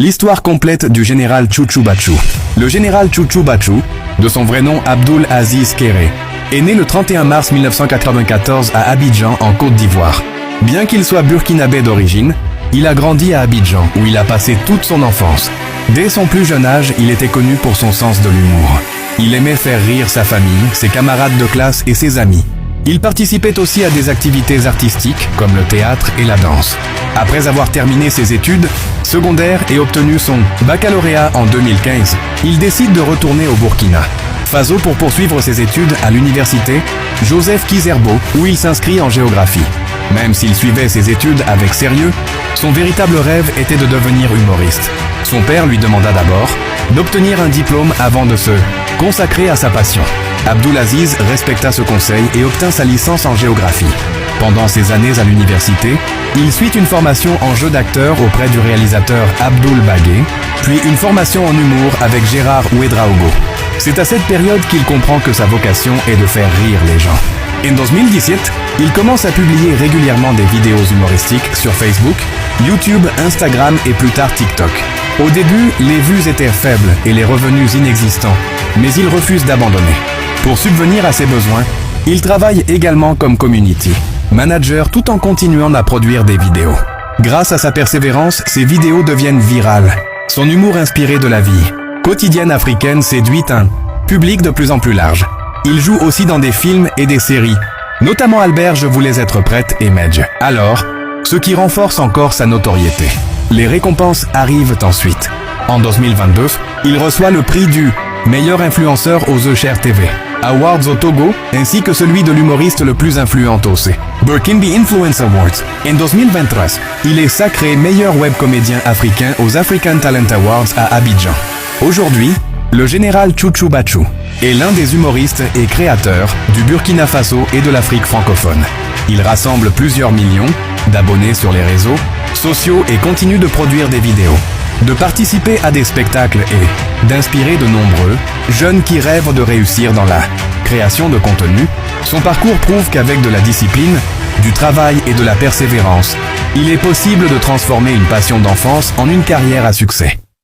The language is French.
L'histoire complète du général Chouchou Bachou. Le général Chouchou Bachou, de son vrai nom Abdul Aziz Kéré, est né le 31 mars 1994 à Abidjan en Côte d'Ivoire. Bien qu'il soit burkinabé d'origine, il a grandi à Abidjan où il a passé toute son enfance. Dès son plus jeune âge, il était connu pour son sens de l'humour. Il aimait faire rire sa famille, ses camarades de classe et ses amis. Il participait aussi à des activités artistiques comme le théâtre et la danse. Après avoir terminé ses études secondaires et obtenu son baccalauréat en 2015, il décide de retourner au Burkina Faso pour poursuivre ses études à l'université Joseph Kizerbo où il s'inscrit en géographie. Même s'il suivait ses études avec sérieux, son véritable rêve était de devenir humoriste. Son père lui demanda d'abord d'obtenir un diplôme avant de se consacrer à sa passion. Abdul Aziz respecta ce conseil et obtint sa licence en géographie. Pendant ses années à l'université, il suit une formation en jeu d'acteur auprès du réalisateur Abdoul Bagué, puis une formation en humour avec Gérard Ouedraogo. C'est à cette période qu'il comprend que sa vocation est de faire rire les gens. En 2017, il commence à publier régulièrement des vidéos humoristiques sur Facebook, YouTube, Instagram et plus tard TikTok. Au début, les vues étaient faibles et les revenus inexistants, mais il refuse d'abandonner. Pour subvenir à ses besoins, il travaille également comme community manager tout en continuant à produire des vidéos. Grâce à sa persévérance, ses vidéos deviennent virales. Son humour inspiré de la vie quotidienne africaine séduit un public de plus en plus large. Il joue aussi dans des films et des séries, notamment Albert, Je voulais être prête et Medj. Alors, ce qui renforce encore sa notoriété. Les récompenses arrivent ensuite. En 2022, il reçoit le prix du meilleur influenceur aux Cher TV Awards au Togo, ainsi que celui de l'humoriste le plus influent au C. Burkinabé Influence Awards. En 2023, il est sacré meilleur web comédien africain aux African Talent Awards à Abidjan. Aujourd'hui, le général Chouchou Bachou est l'un des humoristes et créateurs du Burkina Faso et de l'Afrique francophone. Il rassemble plusieurs millions d'abonnés sur les réseaux sociaux et continue de produire des vidéos, de participer à des spectacles et d'inspirer de nombreux jeunes qui rêvent de réussir dans la création de contenu. Son parcours prouve qu'avec de la discipline, du travail et de la persévérance, il est possible de transformer une passion d'enfance en une carrière à succès.